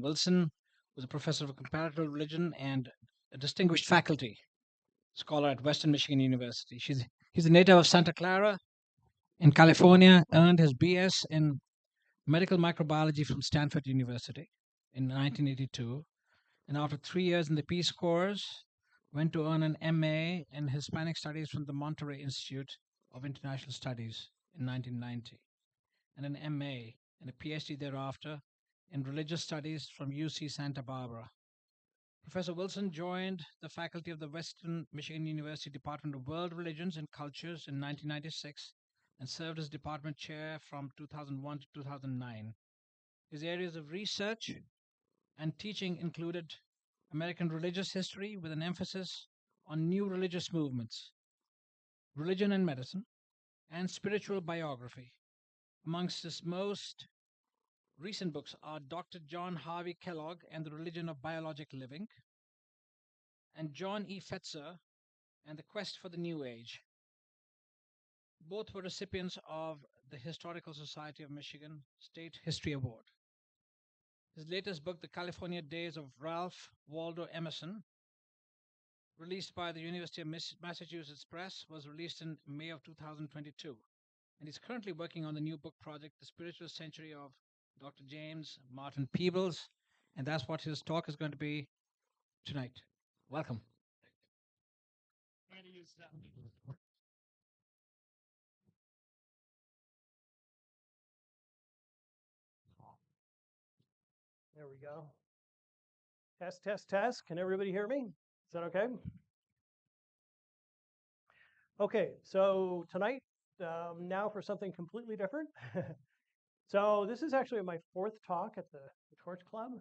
Wilson was a professor of comparative religion and a distinguished faculty scholar at Western Michigan University. He's a native of Santa Clara in California, earned his BS in medical microbiology from Stanford University in 1982, and after 3 years in the Peace Corps, went to earn an MA in Hispanic Studies from the Monterey Institute of International Studies in 1990, and an MA and a PhD thereafter in Religious Studies from UC Santa Barbara. Professor Wilson joined the faculty of the Western Michigan University Department of World Religions and Cultures in 1996 and served as department chair from 2001 to 2009. His areas of research and teaching included American religious history with an emphasis on new religious movements, religion and medicine, and spiritual biography. Amongst his most recent books are Dr. John Harvey Kellogg and the Religion of Biologic Living, and John E. Fetzer and the Quest for the New Age. Both were recipients of the Historical Society of Michigan State History Award. His latest book, The California Days of Ralph Waldo Emerson, released by the University of Massachusetts Press, was released in May of 2022. And he's currently working on the new book project, The Spiritualist Century of Dr. James Martin Peebles. And that's what his talk is going to be tonight. Welcome. There we go. Test, test, test. Can everybody hear me? Is that okay? Okay, so tonight, now for something completely different. So this is actually my fourth talk at the Torch Club.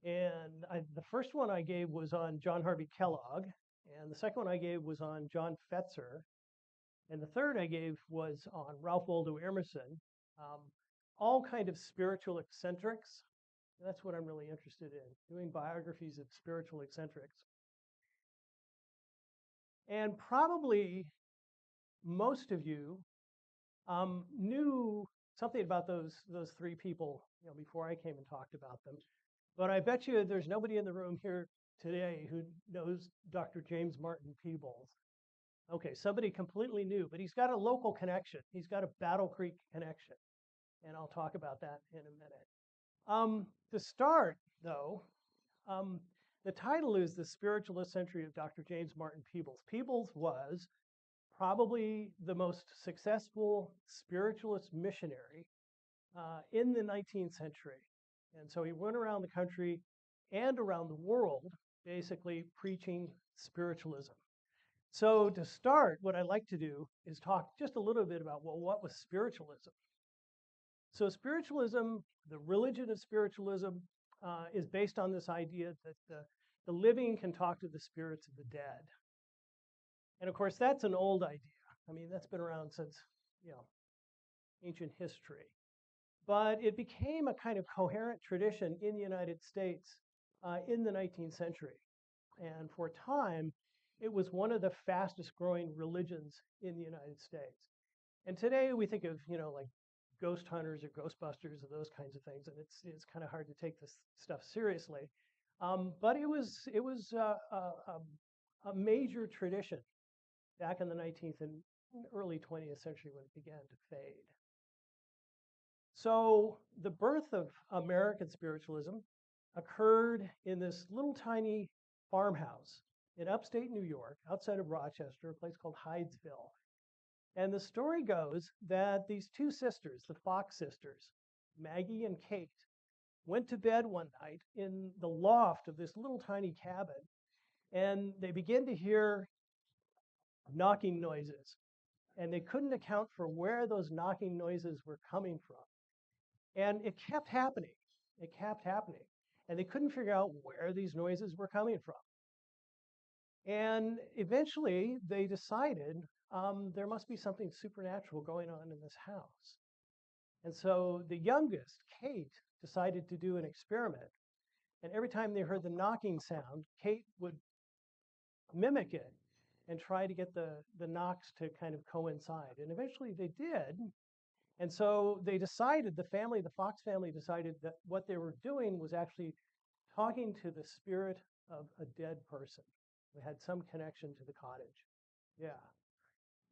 And the first one I gave was on John Harvey Kellogg. And the second one I gave was on John Fetzer. And the third I gave was on Ralph Waldo Emerson. All kind of spiritual eccentrics. That's what I'm really interested in, doing biographies of spiritual eccentrics. And probably most of you knew something about those three people, before I came and talked about them. But I bet you there's nobody in the room here today who knows Dr. James Martin Peebles. Okay, somebody completely new, but he's got a local connection. He's got a Battle Creek connection, and I'll talk about that in a minute. To start, though, the title is The Spiritualist Century of Dr. James Martin Peebles. Peebles was probably the most successful spiritualist missionary in the 19th century. And so he went around the country and around the world, basically preaching spiritualism. So to start, what I'd like to do is talk just a little bit about, well, what was spiritualism? So spiritualism, the religion of spiritualism, is based on this idea that the living can talk to the spirits of the dead. And of course, that's an old idea. I mean, that's been around since, ancient history. But it became a kind of coherent tradition in the United States in the 19th century. And for a time, it was one of the fastest growing religions in the United States. And today we think of, like ghost hunters or ghostbusters or those kinds of things, and it's kind of hard to take this stuff seriously. But it was a major tradition back in the 19th and early 20th century when it began to fade. So the birth of American spiritualism occurred in this little tiny farmhouse in upstate New York, outside of Rochester, a place called Hydesville. And the story goes that these two sisters, the Fox sisters, Maggie and Kate, went to bed one night in the loft of this little tiny cabin, and they began to hear knocking noises. And they couldn't account for where those knocking noises were coming from. And it kept happening. It kept happening. And they couldn't figure out where these noises were coming from. And eventually they decided there must be something supernatural going on in this house. And so the youngest, Kate, decided to do an experiment. And every time they heard the knocking sound, Kate would mimic it and try to get the knocks to kind of coincide. And eventually they did. And so they decided, the Fox family decided that what they were doing was actually talking to the spirit of a dead person who had some connection to the cottage. Yeah.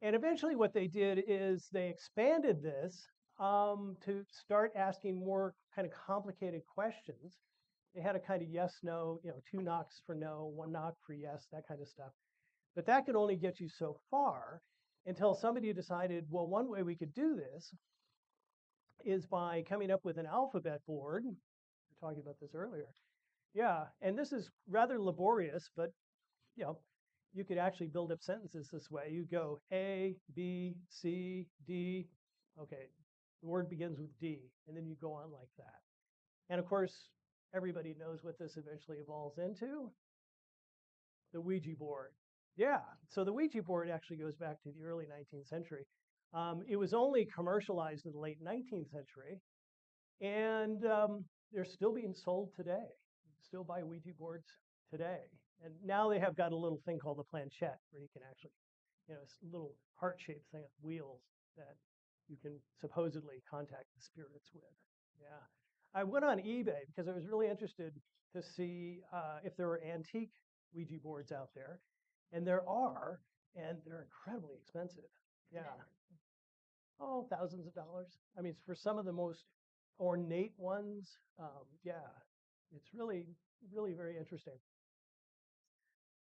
And eventually what they did is they expanded this to start asking more kind of complicated questions. They had a kind of yes, no, 2 knocks for no, 1 knock for yes, that kind of stuff. But that could only get you so far until somebody decided, well, one way we could do this is by coming up with an alphabet board. We were talking about this earlier. Yeah, and this is rather laborious, but you know, you could actually build up sentences this way. You go A, B, C, D. Okay, the word begins with D, and then you go on like that. And of course, everybody knows what this eventually evolves into, the Ouija board. Yeah, so the Ouija board actually goes back to the early 19th century. It was only commercialized in the late 19th century, and they're still being sold today. You can still buy Ouija boards today. And now they have got a little thing called a planchette where you can actually, it's a little heart-shaped thing with wheels that you can supposedly contact the spirits with. Yeah. I went on eBay because I was really interested to see if there were antique Ouija boards out there. And there are, and they're incredibly expensive. Yeah. Oh, thousands of dollars. I mean, for some of the most ornate ones, yeah, it's really, really very interesting.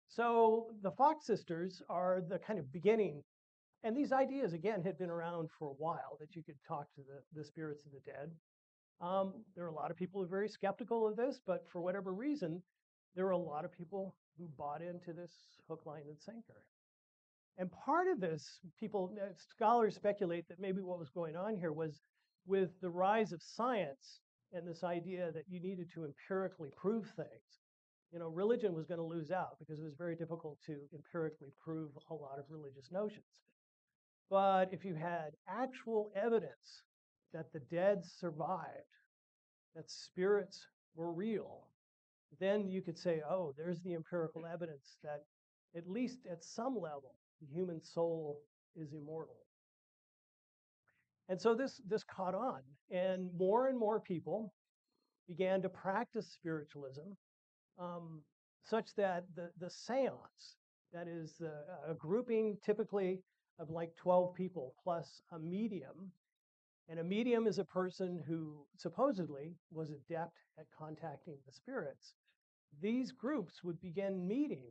So the Fox sisters are the kind of beginning, and these ideas again had been around for a while that you could talk to the spirits of the dead. There are a lot of people who are very skeptical of this, but for whatever reason, there were a lot of people who bought into this hook, line, and sinker. And part of this, scholars speculate that maybe what was going on here was with the rise of science and this idea that you needed to empirically prove things. Religion was going to lose out because it was very difficult to empirically prove a lot of religious notions. But if you had actual evidence that the dead survived, that spirits were real, then you could say, oh, there's the empirical evidence that at least at some level, the human soul is immortal. And so this caught on, and more people began to practice spiritualism, such that the seance, that is a grouping typically of like 12 people plus a medium, and a medium is a person who supposedly was adept at contacting the spirits. These groups would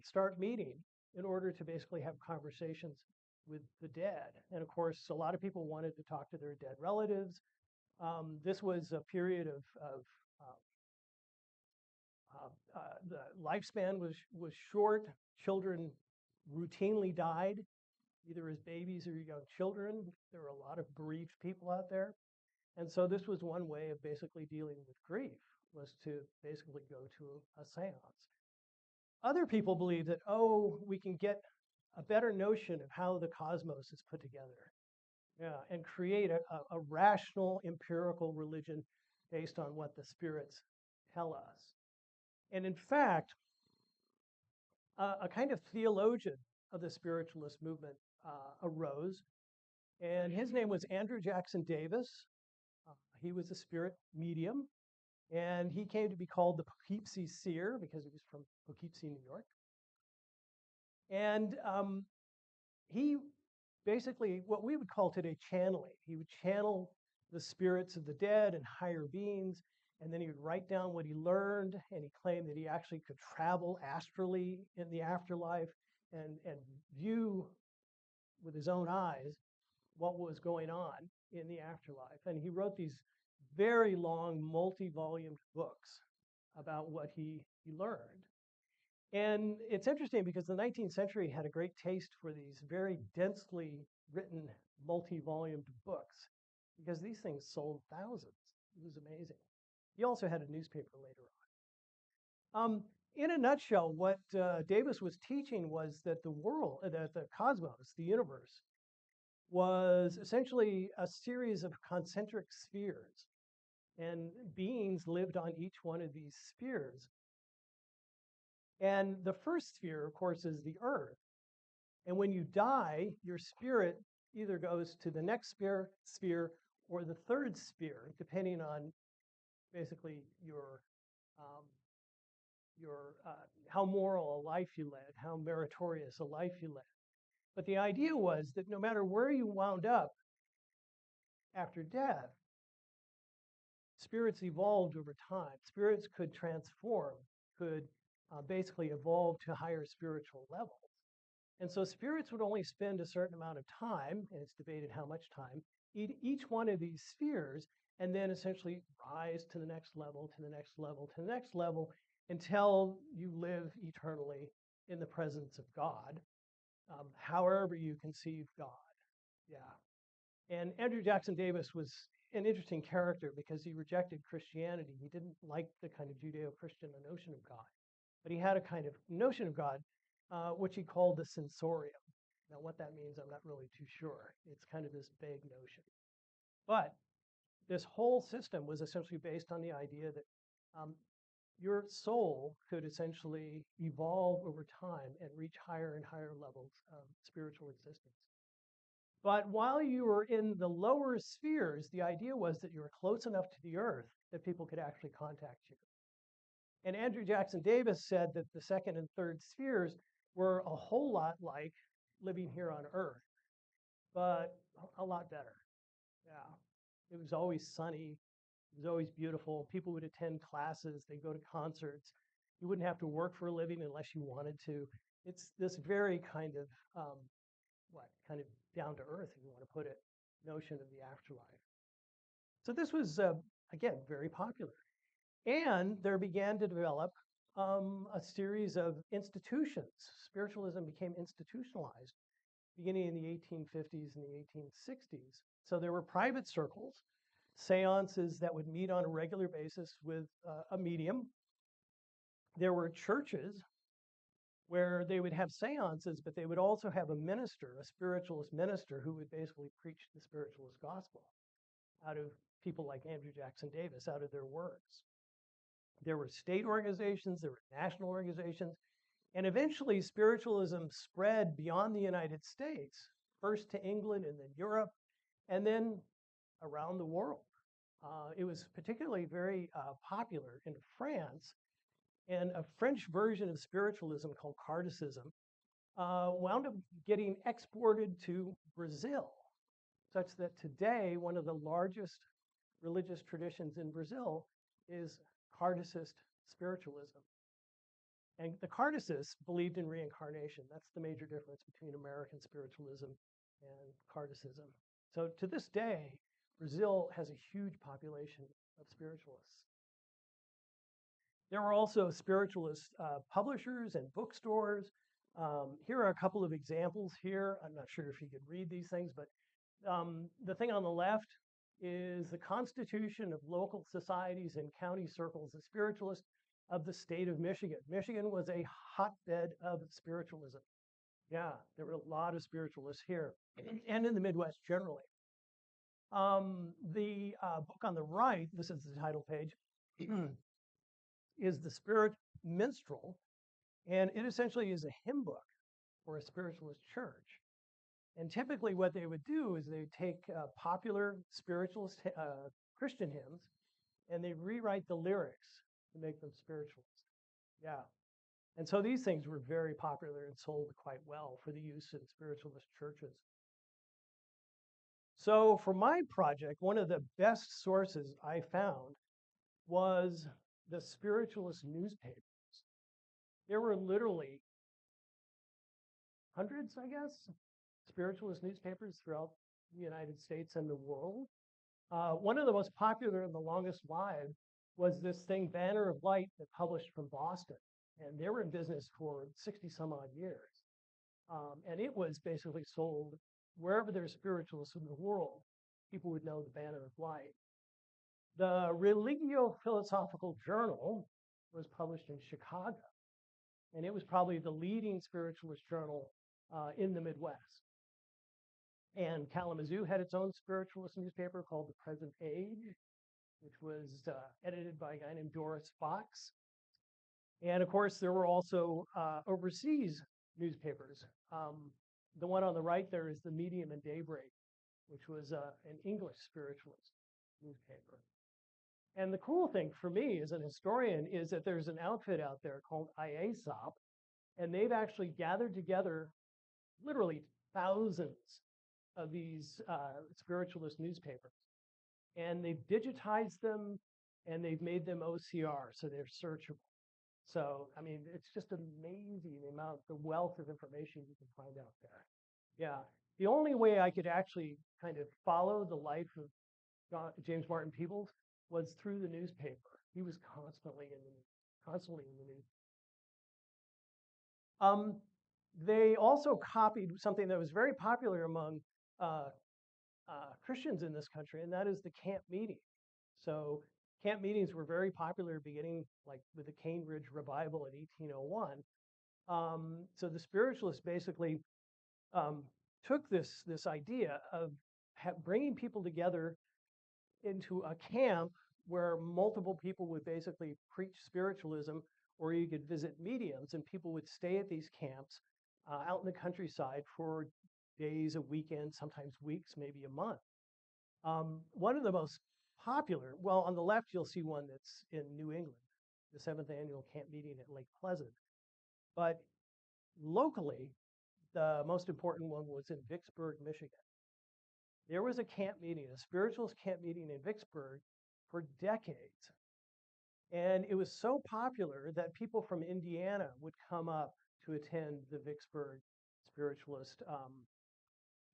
start meeting in order to basically have conversations with the dead. And of course, a lot of people wanted to talk to their dead relatives. This was a period of the lifespan was short. Children routinely died, either as babies or young children. There were a lot of bereaved people out there. And so this was one way of basically dealing with grief, was to basically go to a seance. Other people believe that, oh, we can get a better notion of how the cosmos is put together. Yeah, and create a rational empirical religion based on what the spirits tell us. And in fact, a kind of theologian of the spiritualist movement arose, and his name was Andrew Jackson Davis. He was a spirit medium, and he came to be called the Poughkeepsie Seer because he was from Poughkeepsie, New York. And he basically, what we would call today channeling, he would channel the spirits of the dead and higher beings, and then he would write down what he learned, and he claimed that he actually could travel astrally in the afterlife and view with his own eyes what was going on in the afterlife. And he wrote these very long, multi-volumed books about what he learned. And it's interesting because the 19th century had a great taste for these very densely written, multi-volumed books because these things sold thousands. It was amazing. He also had a newspaper later on. In a nutshell, what Davis was teaching was that the world, that the cosmos, the universe, was essentially a series of concentric spheres, and beings lived on each one of these spheres. And the first sphere, of course, is the earth. And when you die, your spirit either goes to the next sphere or the third sphere, depending on basically um, your how moral a life you led, how meritorious a life you led. But the idea was that no matter where you wound up after death, spirits evolved over time. Spirits could transform, could basically evolve to higher spiritual levels. And so spirits would only spend a certain amount of time, and it's debated how much time, each one of these spheres, and then essentially rise to the next level, to the next level, to the next level, until you live eternally in the presence of God, however you conceive God. Yeah. And Andrew Jackson Davis was an interesting character because he rejected Christianity. He didn't like the kind of Judeo-Christian notion of God, but he had a kind of notion of God, which he called the sensorium. Now, what that means, I'm not really too sure. It's kind of this vague notion. But this whole system was essentially based on the idea that your soul could essentially evolve over time and reach higher and higher levels of spiritual existence. But while you were in the lower spheres, the idea was that you were close enough to the earth that people could actually contact you. And Andrew Jackson Davis said that the second and third spheres were a whole lot like living here on earth, but a lot better. Yeah. It was always sunny. It was always beautiful. People would attend classes. They'd go to concerts. You wouldn't have to work for a living unless you wanted to. It's this very kind of kind of down to earth, if you want to put it, notion of the afterlife. So this was, again, very popular. And there began to develop a series of institutions. Spiritualism became institutionalized beginning in the 1850s and the 1860s. So there were private circles, seances that would meet on a regular basis with a medium. There were churches where they would have seances, but they would also have a minister, a spiritualist minister, who would basically preach the spiritualist gospel out of people like Andrew Jackson Davis, out of their words. There were state organizations, there were national organizations, and eventually spiritualism spread beyond the United States, first to England and then Europe, and then around the world. It was particularly very popular in France, and a French version of spiritualism called Carticism wound up getting exported to Brazil, such that today one of the largest religious traditions in Brazil is Carticist spiritualism. And the Carticists believed in reincarnation. That's the major difference between American spiritualism and Carticism. So to this day, Brazil has a huge population of spiritualists. There were also spiritualist publishers and bookstores. Here are a couple of examples here. I'm not sure if you could read these things, but the thing on the left is the Constitution of Local Societies and County Circles of Spiritualists of the state of Michigan. Michigan was a hotbed of spiritualism. Yeah, there were a lot of spiritualists here and in the Midwest generally. The book on the right, this is the title page, is The Spirit Minstrel, and it essentially is a hymn book for a spiritualist church. And typically what they would do is they would take popular spiritualist Christian hymns and they rewrite the lyrics to make them spiritualist. Yeah. And so these things were very popular and sold quite well for the use in spiritualist churches. So for my project, one of the best sources I found was the spiritualist newspapers. There were literally hundreds, I guess, spiritualist newspapers throughout the United States and the world. One of the most popular and the longest lived was this thing, Banner of Light, that published from Boston. And they were in business for 60 some odd years. And it was basically sold wherever there's spiritualists in the world, people would know the Banner of Light. The Religio Philosophical Journal was published in Chicago, and it was probably the leading spiritualist journal in the Midwest. And Kalamazoo had its own spiritualist newspaper called The Present Age, which was edited by a guy named Doris Fox. And of course, there were also overseas newspapers. The one on the right there is The Medium and Daybreak, which was an English spiritualist newspaper. And the cool thing for me as an historian is that there's an outfit out there called IASOP, and they've actually gathered together literally thousands of these spiritualist newspapers. And they've digitized them and they've made them OCR, so they're searchable. So, I mean, it's just amazing the amount, the wealth of information you can find out there. Yeah. The only way I could actually kind of follow the life of James Martin Peebles was through the newspaper. He was constantly in the news. They also copied something that was very popular among uh, Christians in this country, and that is the camp meeting. So camp meetings were very popular beginning like with the Cane Ridge Revival in 1801. So the spiritualists basically took this idea of bringing people together into a camp where multiple people would basically preach spiritualism, or you could visit mediums, and people would stay at these camps out in the countryside for days, a weekend, sometimes weeks, maybe a month. One of the most popular, well, on the left, you'll see one that's in New England, the 7th annual camp meeting at Lake Pleasant. But locally, the most important one was in Vicksburg, Michigan. There was a camp meeting, a spiritualist camp meeting in Vicksburg for decades. And it was so popular that people from Indiana would come up to attend the Vicksburg spiritualist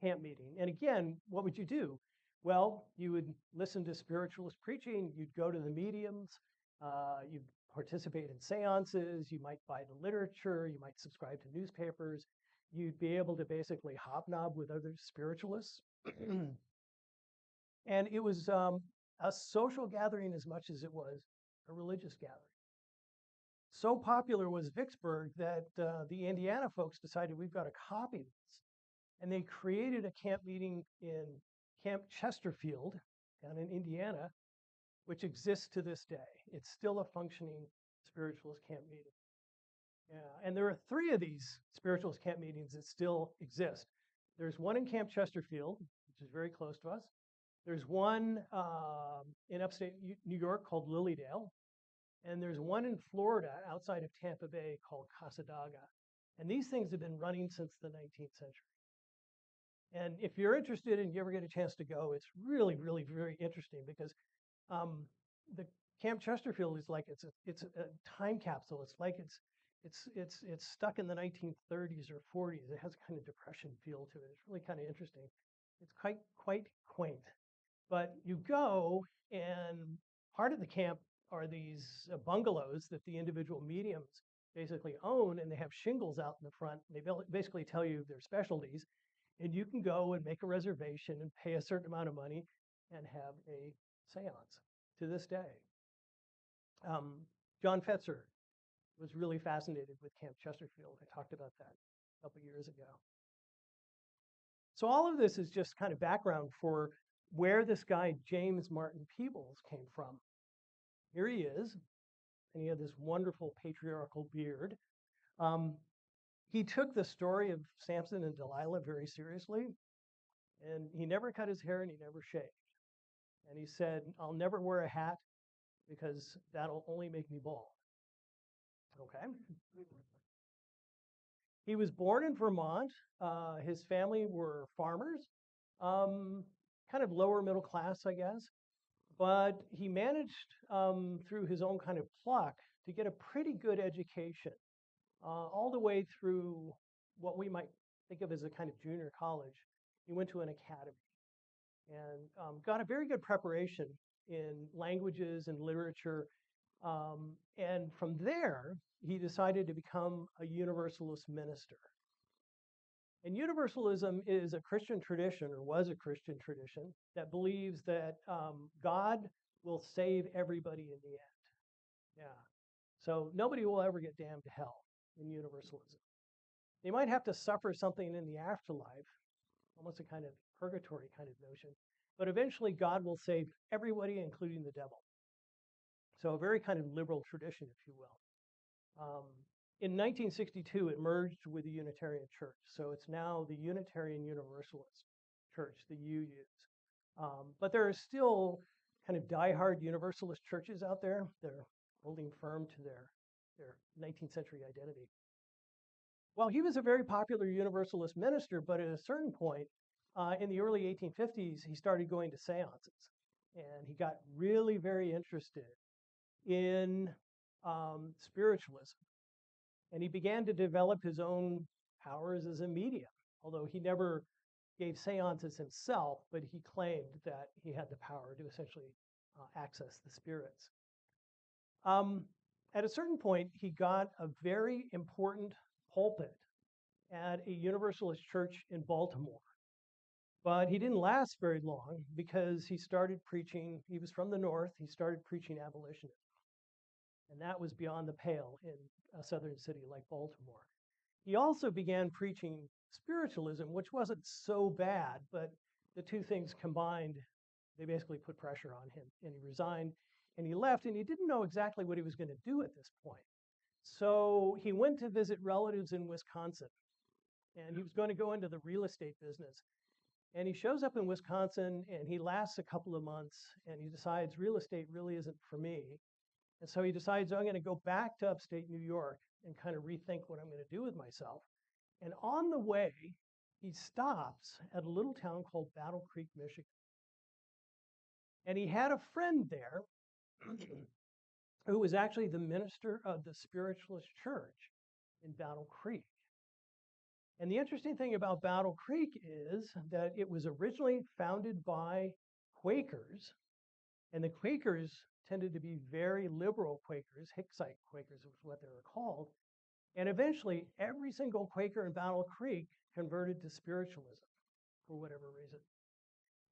camp meeting. And again, what would you do? Well, you would listen to spiritualist preaching, you'd go to the mediums, you'd participate in seances, you might buy the literature, you might subscribe to newspapers, you'd be able to basically hobnob with other spiritualists. And it was a social gathering as much as it was a religious gathering. So popular was Vicksburg that the Indiana folks decided we've got to copy this. And they created a camp meeting in Camp Chesterfield down in Indiana, which exists to this day. It's still a functioning spiritualist camp meeting. Yeah, and there are 3 of these spiritualist camp meetings that still exist. There's one in Camp Chesterfield, which is very close to us. There's one in upstate New York called Lilydale. And there's one in Florida outside of Tampa Bay called Casadaga. And these things have been running since the 19th century. And if you're interested and you ever get a chance to go, it's really, really very interesting because the Camp Chesterfield is like it's a time capsule. It's like it's stuck in the 1930s or 40s. It has a kind of depression feel to it. It's really kind of interesting. It's quite quaint. But you go, and part of the camp are these bungalows that the individual mediums basically own, and they have shingles out in the front. They basically tell you their specialties, and you can go and make a reservation and pay a certain amount of money and have a seance to this day. John Fetzer was really fascinated with Camp Chesterfield. I talked about that a couple years ago. So all of this is just kind of background for where this guy, James Martin Peebles, came from. Here he is, and he had this wonderful patriarchal beard. He took the story of Samson and Delilah very seriously, and he never cut his hair and he never shaved. And he said, I'll never wear a hat because that'll only make me bald. Okay. He was born in Vermont. His family were farmers, kind of lower middle class, I guess. But he managed through his own kind of pluck to get a pretty good education, all the way through what we might think of as a kind of junior college. He went to an academy and got a very good preparation in languages and literature. And from there, he decided to become a Universalist minister. And Universalism is a Christian tradition, or was a Christian tradition, that believes that God will save everybody in the end. Yeah. So nobody will ever get damned to hell in Universalism. They might have to suffer something in the afterlife, almost a kind of purgatory kind of notion, but eventually God will save everybody, including the devil. So a very kind of liberal tradition, if you will. In 1962, it merged with the Unitarian Church. So it's now the Unitarian Universalist church, the UUs. But there are still kind of diehard Universalist churches out there that are holding firm to their 19th century identity. Well, he was a very popular Universalist minister, but at a certain point in the early 1850s, he started going to seances. And he got really very interested in spiritualism. And he began to develop his own powers as a medium, although he never gave seances himself, but he claimed that he had the power to essentially access the spirits. At a certain point, he got a very important pulpit at a Universalist church in Baltimore. But he didn't last very long because he started preaching, he was from the North, he started preaching abolitionism. And that was beyond the pale in a southern city like Baltimore. He also began preaching spiritualism, which wasn't so bad, but the two things combined, they basically put pressure on him. And he resigned and he left, and he didn't know exactly what he was going to do at this point. So he went to visit relatives in Wisconsin, and he was going to go into the real estate business. And he shows up in Wisconsin, and he lasts a couple of months, and he decides real estate really isn't for me. And so he decides, I'm going to go back to upstate New York and kind of rethink what I'm going to do with myself. And on the way, he stops at a little town called Battle Creek, Michigan. And he had a friend there who was actually the minister of the Spiritualist church in Battle Creek. And the interesting thing about Battle Creek is that it was originally founded by Quakers, and the Quakers tended to be very liberal Quakers. Hicksite Quakers was what they were called. And eventually, every single Quaker in Battle Creek converted to spiritualism for whatever reason.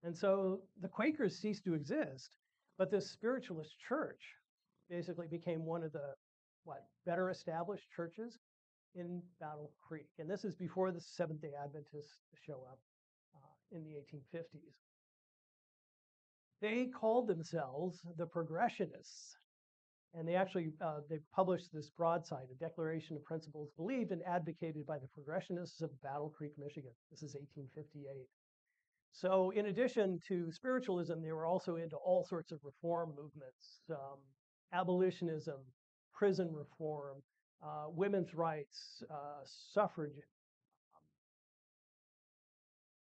And so the Quakers ceased to exist, but this spiritualist church basically became one of the better established churches in Battle Creek. And this is before the Seventh-day Adventists show up in the 1850s. They called themselves the Progressionists. And they actually they published this broadside, a declaration of principles believed and advocated by the Progressionists of Battle Creek, Michigan. This is 1858. So in addition to spiritualism, they were also into all sorts of reform movements, abolitionism, prison reform, women's rights, suffrage,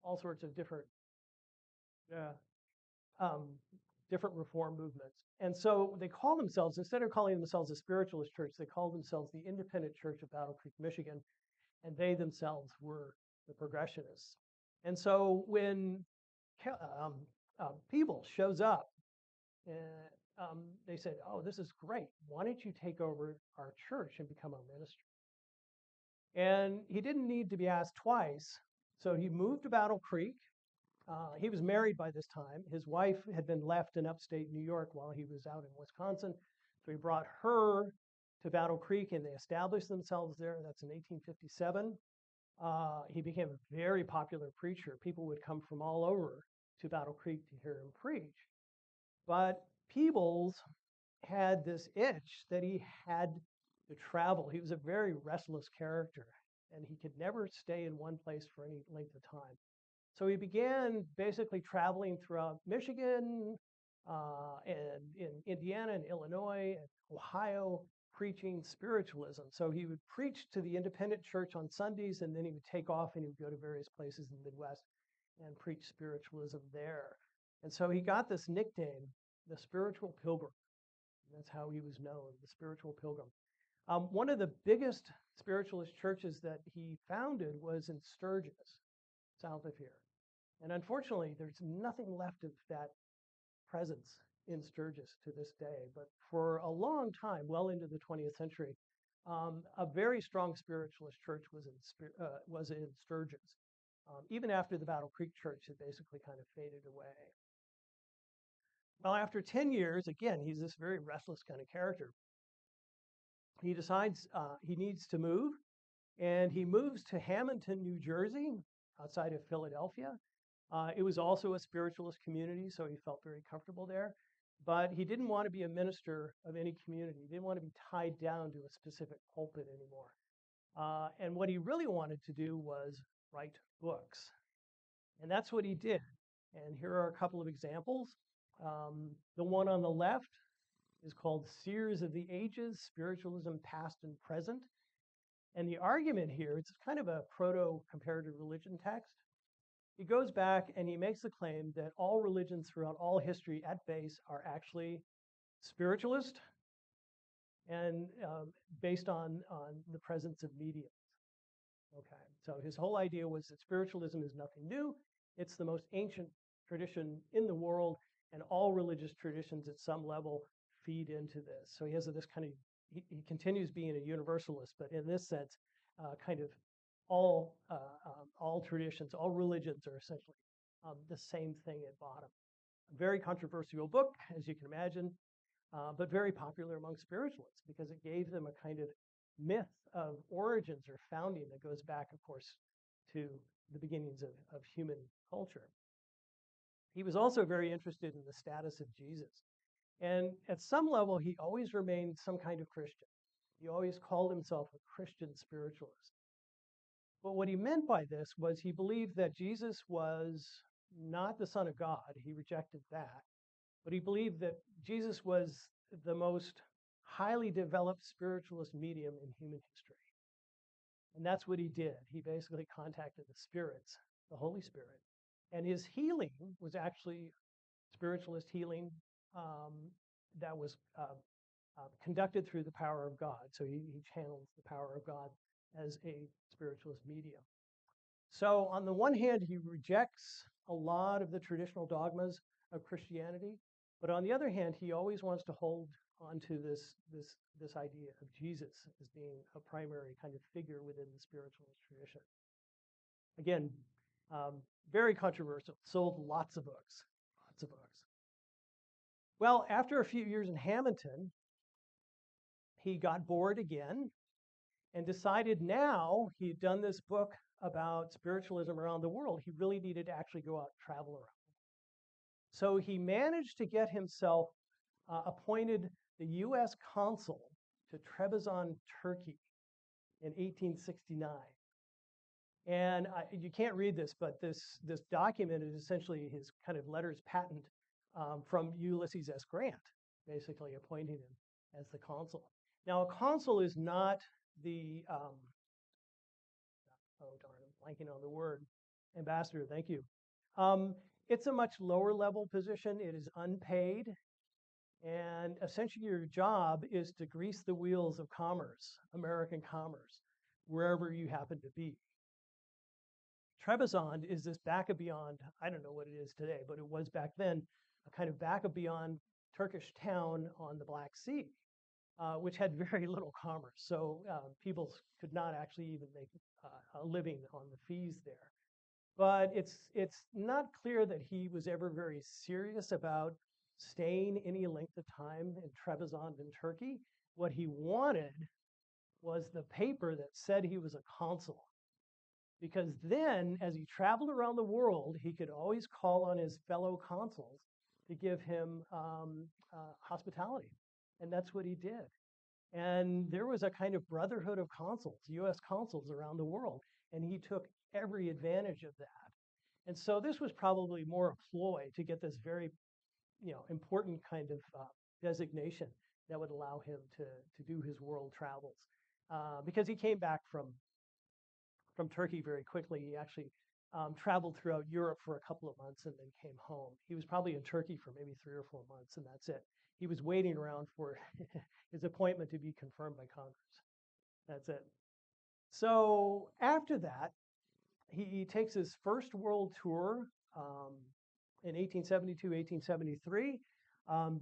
all sorts of different different reform movements. And so they call themselves, instead of calling themselves a spiritualist church, they called themselves the Independent Church of Battle Creek, Michigan, and they themselves were the Progressionists. And so when Peebles shows up, they said, oh, this is great. Why don't you take over our church and become our minister? And he didn't need to be asked twice. So he moved to Battle Creek. He was married by this time. His wife had been left in upstate New York while he was out in Wisconsin. So he brought her to Battle Creek and they established themselves there. That's in 1857. He became a very popular preacher. People would come from all over to Battle Creek to hear him preach. But Peebles had this itch that he had to travel. He was a very restless character, and he could never stay in one place for any length of time. So he began basically traveling throughout Michigan and in Indiana and Illinois and Ohio, preaching spiritualism. So he would preach to the independent church on Sundays, and then he would take off and he would go to various places in the Midwest and preach spiritualism there. And so he got this nickname, the Spiritual Pilgrim. And that's how he was known, the Spiritual Pilgrim. One of the biggest spiritualist churches that he founded was in Sturgis, south of here. And unfortunately, there's nothing left of that presence in Sturgis to this day. But for a long time, well into the 20th century, a very strong spiritualist church was in Sturgis. Even after the Battle Creek Church had basically kind of faded away. Well, after 10 years, again, he's this very restless kind of character. He decides he needs to move, and he moves to Hamilton, New Jersey, outside of Philadelphia. It was also a spiritualist community, so he felt very comfortable there. But he didn't want to be a minister of any community. He didn't want to be tied down to a specific pulpit anymore. And what he really wanted to do was write books. And that's what he did. And here are a couple of examples. The one on the left is called Seers of the Ages, Spiritualism Past and Present. And the argument here, it's kind of a proto-comparative religion text. He goes back and he makes the claim that all religions throughout all history at base are actually spiritualist and based on the presence of mediums. Okay, so his whole idea was that spiritualism is nothing new. It's the most ancient tradition in the world, and all religious traditions at some level feed into this. So he has this kind of, he continues being a universalist, but in this sense, kind of all traditions, all religions are essentially the same thing at bottom. A very controversial book, as you can imagine, but very popular among spiritualists because it gave them a kind of myth of origins or founding that goes back, of course, to the beginnings of human culture. He was also very interested in the status of Jesus. And at some level, he always remained some kind of Christian. He always called himself a Christian spiritualist. But what he meant by this was he believed that Jesus was not the Son of God. He rejected that. But he believed that Jesus was the most highly developed spiritualist medium in human history. And that's what he did. He basically contacted the spirits, the Holy Spirit. And his healing was actually spiritualist healing that was conducted through the power of God. So he channels the power of God as a spiritualist medium. So on the one hand, he rejects a lot of the traditional dogmas of Christianity, but on the other hand, he always wants to hold onto this idea of Jesus as being a primary kind of figure within the spiritualist tradition. Again, very controversial, sold lots of books, lots of books. Well, after a few years in Hamilton, he got bored again and decided now he'd done this book about spiritualism around the world, he really needed to actually go out and travel around. So he managed to get himself appointed the U.S. consul to Trebizond, Turkey in 1869. And you can't read this, but this document is essentially his kind of letters patent from Ulysses S. Grant, basically appointing him as the consul. Now, a consul is not the, oh darn, I'm blanking on the word, ambassador, thank you. It's a much lower level position. It is unpaid. And essentially your job is to grease the wheels of commerce, American commerce, wherever you happen to be. Trebizond is this back of beyond, I don't know what it is today, but it was back then, a kind of back of beyond Turkish town on the Black Sea, which had very little commerce. So people could not actually even make a living on the fees there. But it's not clear that he was ever very serious about staying any length of time in Trebizond in Turkey. What he wanted was the paper that said he was a consul. Because then, as he traveled around the world, he could always call on his fellow consuls to give him hospitality. And that's what he did. And there was a kind of brotherhood of consuls, US consuls around the world. And he took every advantage of that. And so this was probably more a ploy to get this very, important kind of designation that would allow him to do his world travels. Because he came back from Turkey very quickly. He actually traveled throughout Europe for a couple of months and then came home. He was probably in Turkey for maybe 3 or 4 months, and that's it. He was waiting around for his appointment to be confirmed by Congress. That's it. So after that, he takes his first world tour in 1872, 1873.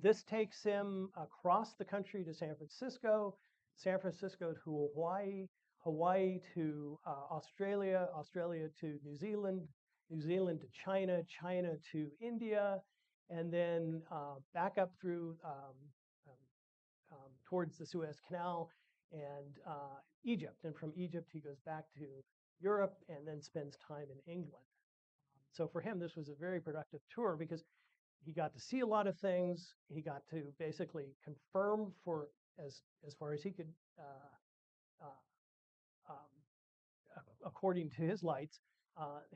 This takes him across the country to San Francisco to Hawaii, Hawaii to Australia, Australia to New Zealand, New Zealand to China, China to India, and then back up through towards the Suez Canal and Egypt. And from Egypt, he goes back to Europe and then spends time in England. So for him, this was a very productive tour because he got to see a lot of things. He got to basically confirm for as far as he could, according to his lights,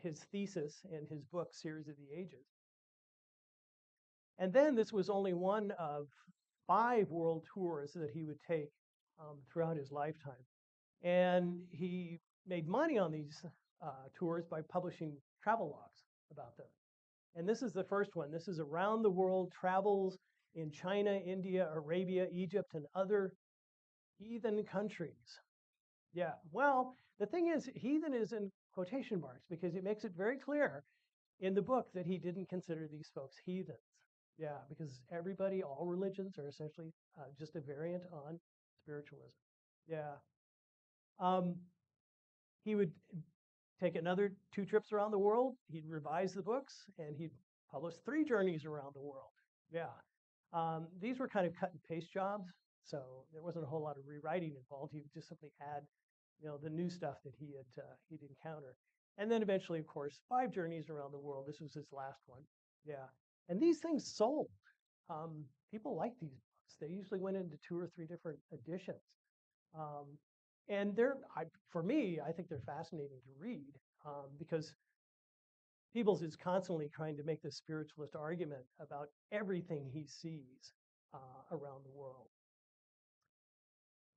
his thesis in his book, Series of the Ages. And then this was only one of 5 world tours that he would take throughout his lifetime. And he made money on these tours by publishing travel logs about them. And this is the first one. This is around the world travels in China, India, Arabia, Egypt, and other heathen countries. Yeah, well, the thing is, heathen is in quotation marks because it makes it very clear in the book that he didn't consider these folks heathens. Yeah, because everybody, all religions are essentially just a variant on spiritualism. Yeah. Um, he would take another 2 trips around the world. He'd revise the books and he'd publish 3 journeys around the world. Yeah. These were kind of cut and paste jobs, so there wasn't a whole lot of rewriting involved. He would just simply add, the new stuff that he'd encounter. And then eventually, of course, 5 journeys around the world. This was his last one. Yeah. And these things sold. People liked these books. They usually went into 2 or 3 different editions. And for me, I think they're fascinating to read because Peebles is constantly trying to make this spiritualist argument about everything he sees around the world.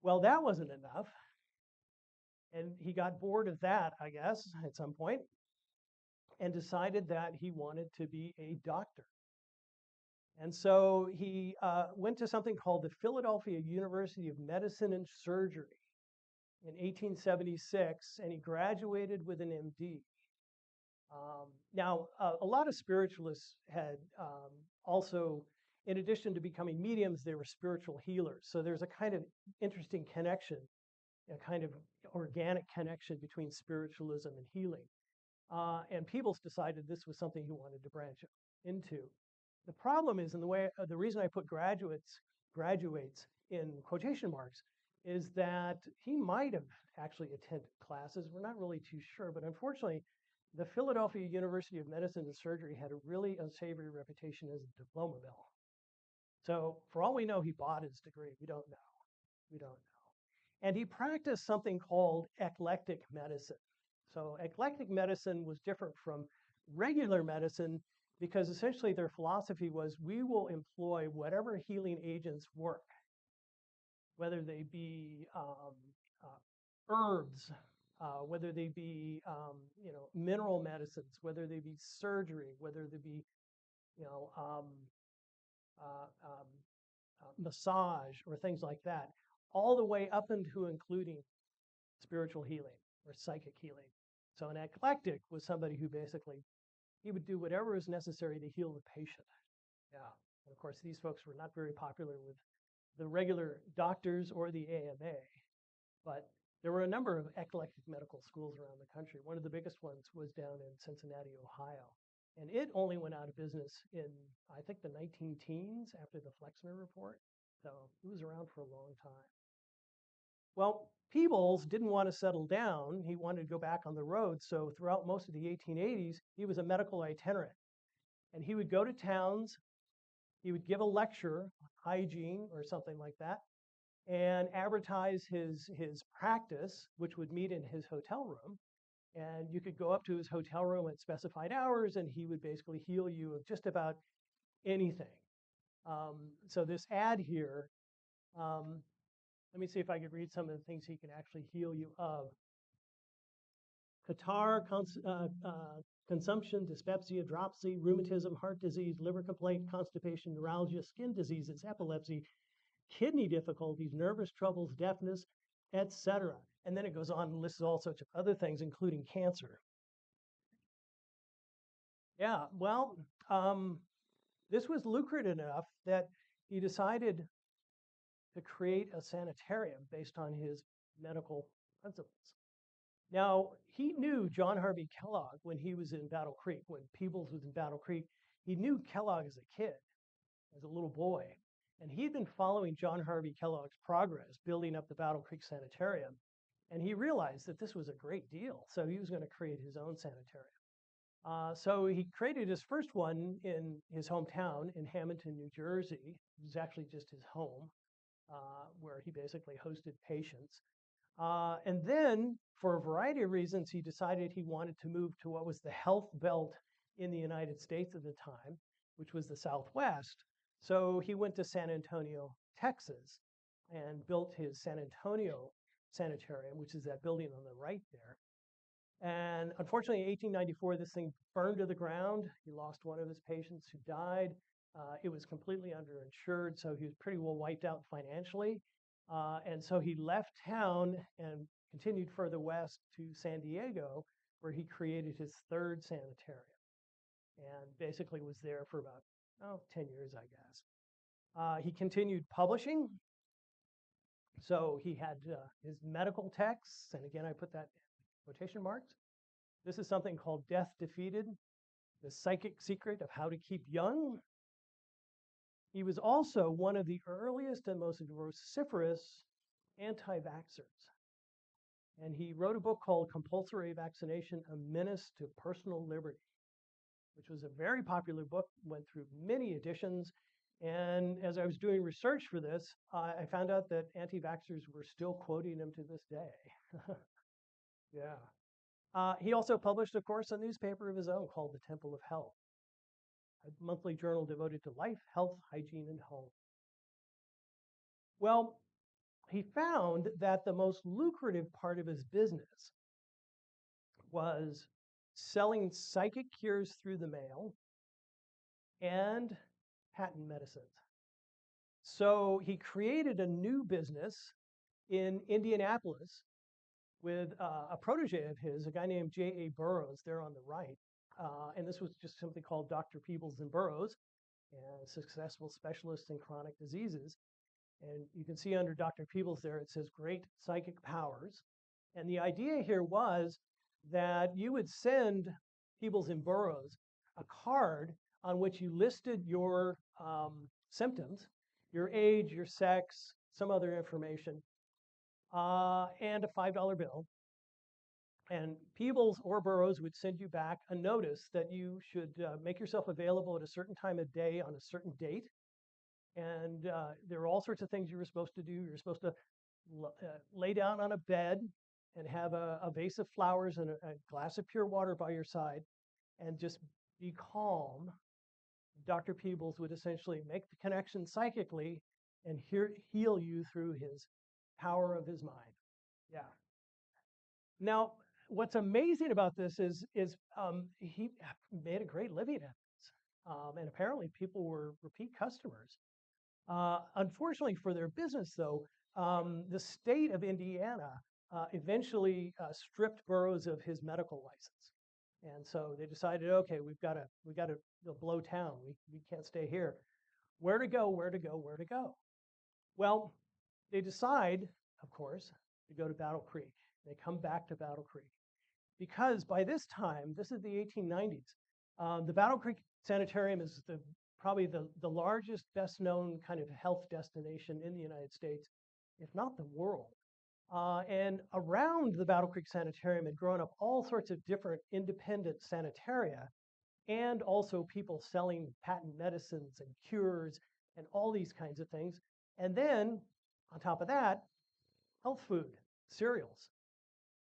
Well, that wasn't enough. And he got bored of that, I guess, at some point, and decided that he wanted to be a doctor. And so he went to something called the Philadelphia University of Medicine and Surgery in 1876, and he graduated with an MD. Now, a lot of spiritualists had also, in addition to becoming mediums, they were spiritual healers. So there's a kind of interesting connection, a kind of organic connection between spiritualism and healing. And Peebles decided this was something he wanted to branch into. The problem is, the reason I put graduates in quotation marks, is that he might have actually attended classes. We're not really too sure, but unfortunately, the Philadelphia University of Medicine and Surgery had a really unsavory reputation as a diploma mill. So for all we know, he bought his degree. We don't know. We don't know. And he practiced something called eclectic medicine. So eclectic medicine was different from regular medicine because essentially their philosophy was we will employ whatever healing agents work, whether they be herbs, whether they be mineral medicines, whether they be surgery, whether they be massage or things like that, all the way up into including spiritual healing or psychic healing. So an eclectic was somebody who basically he would do whatever is necessary to heal the patient. Yeah. And of course, these folks were not very popular with the regular doctors or the AMA, but there were a number of eclectic medical schools around the country. One of the biggest ones was down in Cincinnati, Ohio. And it only went out of business in, I think, the 19-teens after the Flexner Report. So it was around for a long time. Well, Peebles didn't want to settle down. He wanted to go back on the road. So throughout most of the 1880s, he was a medical itinerant. And he would go to towns, he would give a lecture on hygiene or something like that, and advertise his practice, which would meet in his hotel room. And you could go up to his hotel room at specified hours, and he would basically heal you of just about anything. So this ad here, let me see if I could read some of the things he can actually heal you of. Catarrh, consumption, dyspepsia, dropsy, rheumatism, heart disease, liver complaint, constipation, neuralgia, skin diseases, epilepsy, kidney difficulties, nervous troubles, deafness, etc. And then it goes on and lists all sorts of other things, including cancer. Yeah, well, this was lucrative enough that he decided to create a sanitarium based on his medical principles. Now, he knew John Harvey Kellogg when he was in Battle Creek, when Peebles was in Battle Creek. He knew Kellogg as a kid, as a little boy. And he'd been following John Harvey Kellogg's progress, building up the Battle Creek Sanitarium. And he realized that this was a great deal. So he was going to create his own sanitarium. So he created his first one in his hometown in Hamilton, New Jersey. It was actually just his home, where he basically hosted patients. And then, for a variety of reasons, he decided he wanted to move to what was the health belt in the United States at the time, which was the Southwest. So he went to San Antonio, Texas, and built his San Antonio Sanitarium, which is that building on the right there. And unfortunately, in 1894, this thing burned to the ground. He lost one of his patients who died. It was completely underinsured, so he was pretty well wiped out financially. And so he left town and continued further west to San Diego, where he created his third sanitarium and basically was there for about 10 years, I guess. He continued publishing. So he had his medical texts, and again, I put that in quotation marks. This is something called Death Defeated, the psychic secret of how to keep young. He was also one of the earliest and most vociferous anti-vaxxers. And he wrote a book called Compulsory Vaccination, A Menace to Personal Liberty, which was a very popular book, went through many editions. And as I was doing research for this, I found out that anti-vaxxers were still quoting him to this day. Yeah. He also published, of course, a newspaper of his own called The Temple of Health, a monthly journal devoted to life, health, hygiene, and home. Well, he found that the most lucrative part of his business was selling psychic cures through the mail and patent medicines. So he created a new business in Indianapolis with a protege of his, a guy named J.A. Burroughs, there on the right. And this was just simply called Dr. Peebles and Burroughs, and successful specialist in chronic diseases. And you can see under Dr. Peebles there, it says great psychic powers. And the idea here was that you would send Peebles and Burroughs a card on which you listed your symptoms, your age, your sex, some other information, and a $5 bill. And Peebles or Burroughs would send you back a notice that you should make yourself available at a certain time of day on a certain date. And there are all sorts of things you were supposed to do. You're supposed to lay down on a bed and have a vase of flowers and a glass of pure water by your side and just be calm. Dr. Peebles would essentially make the connection psychically and heal you through his power of his mind. Yeah. Now, what's amazing about this is he made a great living at this. And apparently people were repeat customers. Unfortunately for their business, though, the state of Indiana eventually stripped Burroughs of his medical license, and so they decided, okay, we got to blow town. We can't stay here. Where to go? Where to go? Where to go? Well, they decide, of course, to go to Battle Creek. They come back to Battle Creek because by this time, this is the 1890s. The Battle Creek Sanitarium is probably the largest, best known kind of health destination in the United States, if not the world. And around the Battle Creek Sanitarium had grown up all sorts of different independent sanitaria and also people selling patent medicines and cures and all these kinds of things. And then on top of that, health food, cereals.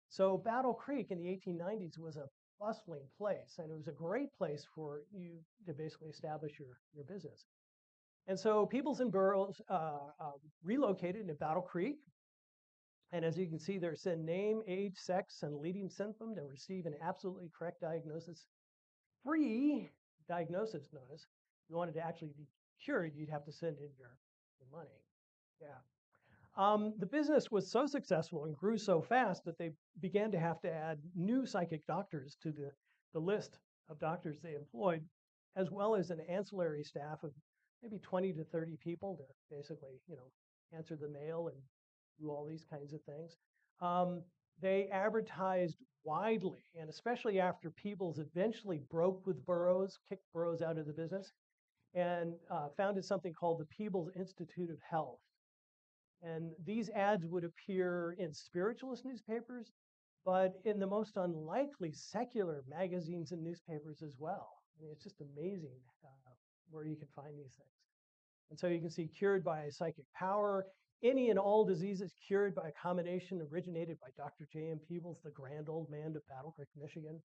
So Battle Creek in the 1890s was a bustling place, and it was a great place for you to basically establish your business. And so Peebles and Burroughs relocated to Battle Creek. And as you can see, there's a name, age, sex, and leading symptom to receive an absolutely correct diagnosis. Free diagnosis notice. If you wanted to actually be cured, you'd have to send in your money. Yeah. The business was so successful and grew so fast that they began to have to add new psychic doctors to the list of doctors they employed, as well as an ancillary staff of maybe 20 to 30 people to basically, answer the mail and do all these kinds of things. They advertised widely, and especially after Peebles eventually broke with Burroughs, kicked Burroughs out of the business, and founded something called the Peebles Institute of Health. And these ads would appear in spiritualist newspapers, but in the most unlikely secular magazines and newspapers as well. I mean, it's just amazing where you can find these things. And so you can see cured by psychic power. any and all diseases cured by a combination originated by Dr. J.M. Peebles, the grand old man of Battle Creek, Michigan.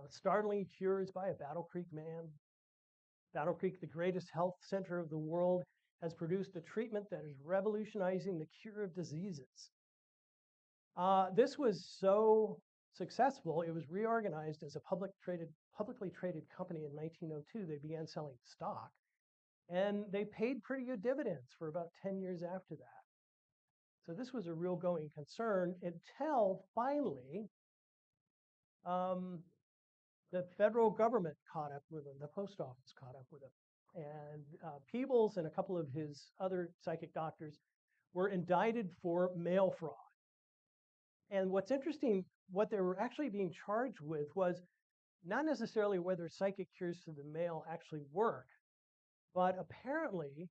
Startling cures by a Battle Creek man. Battle Creek, the greatest health center of the world, has produced a treatment that is revolutionizing the cure of diseases. This was so successful, it was reorganized as a publicly traded company in 1902. They began selling stock, and they paid pretty good dividends for about 10 years after that. So this was a real going concern until finally the federal government caught up with them, the post office caught up with them. And Peebles and a couple of his other psychic doctors were indicted for mail fraud. And what's interesting, what they were actually being charged with was not necessarily whether psychic cures through the mail actually work, but apparently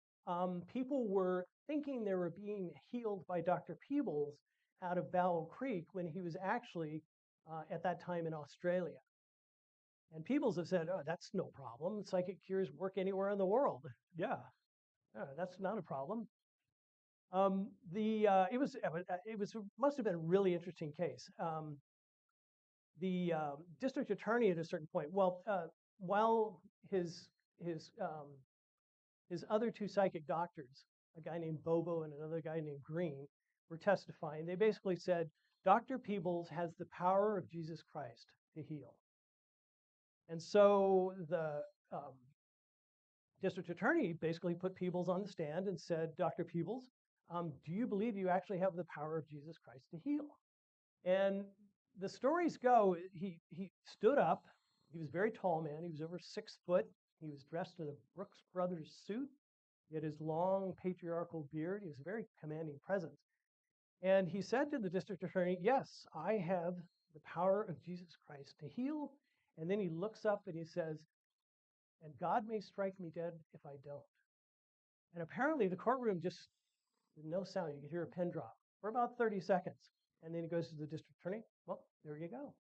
people were thinking they were being healed by Dr. Peebles out of Battle Creek when he was actually at that time in Australia. And Peebles have said, oh, that's no problem. Psychic cures work anywhere in the world. Yeah, that's not a problem. It must have been a really interesting case. The district attorney at a certain point, while his other two psychic doctors, a guy named Bobo and another guy named Green, were testifying. They basically said, Dr. Peebles has the power of Jesus Christ to heal. And so the district attorney basically put Peebles on the stand and said, Dr. Peebles, do you believe you actually have the power of Jesus Christ to heal? And the stories go, he stood up. He was a very tall man. He was over 6 foot. He was dressed in a Brooks Brothers suit. He had his long patriarchal beard. He was a very commanding presence. And he said to the district attorney, yes, I have the power of Jesus Christ to heal. And then he looks up and he says, and God may strike me dead if I don't. And apparently the courtroom just, no sound. You could hear a pin drop for about 30 seconds. And then he goes to the district attorney. Well, there you go.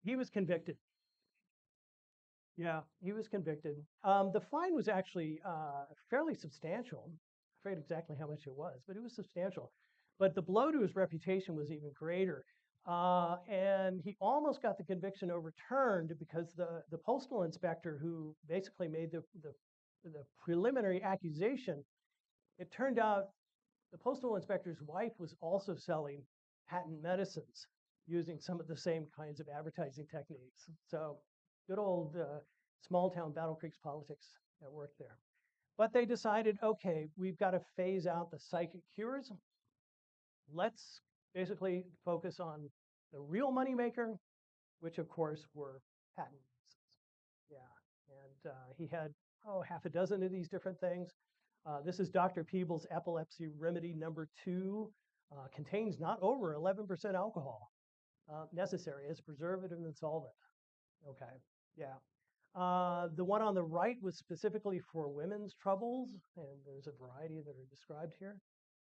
He was convicted. Yeah, he was convicted. The fine was actually fairly substantial. I forget exactly how much it was, but it was substantial. But the blow to his reputation was even greater. And he almost got the conviction overturned because the postal inspector who basically made the preliminary accusation, it turned out the postal inspector's wife was also selling patent medicines using some of the same kinds of advertising techniques. So good old small town Battle Creek's politics at work there. But they decided, okay, we've got to phase out the psychic cures. Let's basically focus on the real moneymaker, which of course were patent medicines. Yeah, and he had, half a dozen of these different things. This is Dr. Peebles' epilepsy remedy number 2. Contains not over 11% alcohol necessary as preservative and solvent. Okay, yeah. The one on the right was specifically for women's troubles, and there's a variety that are described here.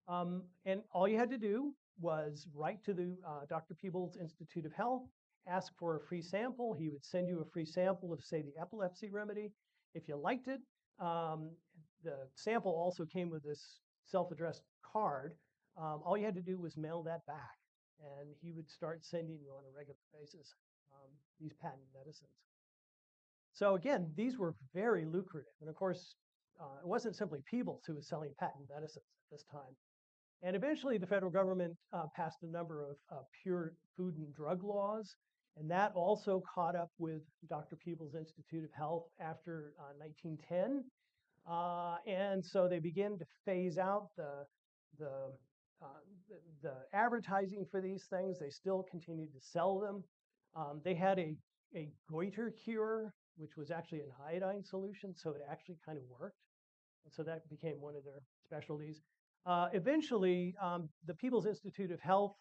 And all you had to do was write to the Dr. Peebles Institute of Health, ask for a free sample. He would send you a free sample of, say, the epilepsy remedy. If you liked it, the sample also came with this self-addressed card. All you had to do was mail that back, and he would start sending you on a regular basis these patent medicines. So again, these were very lucrative. And of course, it wasn't simply Peebles who was selling patent medicines at this time. And eventually the federal government passed a number of pure food and drug laws. And that also caught up with Dr. Peebles' Institute of Health after 1910. And so they began to phase out the advertising for these things. They still continued to sell them. They had a goiter cure, which was actually an iodine solution, so it actually kind of worked. And so that became one of their specialties. Eventually, the Peebles Institute of Health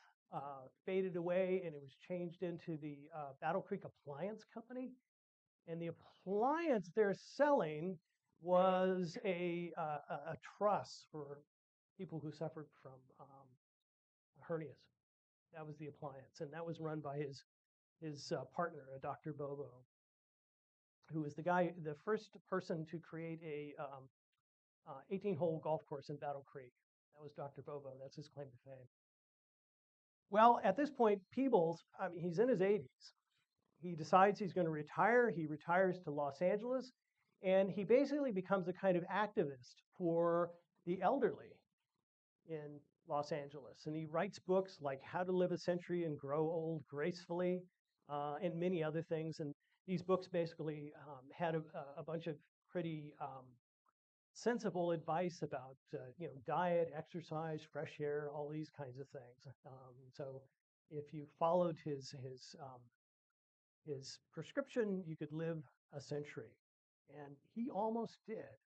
faded away, and it was changed into the Battle Creek Appliance Company. And the appliance they're selling was a truss for people who suffered from hernias. That was the appliance, and that was run by his partner, Dr. Bobo, who was the first person to create 18-hole golf course in Battle Creek. That was Dr. Bobo. That's his claim to fame. Well, at this point, Peebles, I mean, he's in his 80s. He decides he's going to retire. He retires to Los Angeles, and he basically becomes a kind of activist for the elderly in Los Angeles. And he writes books like How to Live a Century and Grow Old Gracefully, and many other things. And these books basically had a bunch of pretty sensible advice about diet, exercise, fresh air, all these kinds of things. So if you followed his prescription, you could live a century, and he almost did.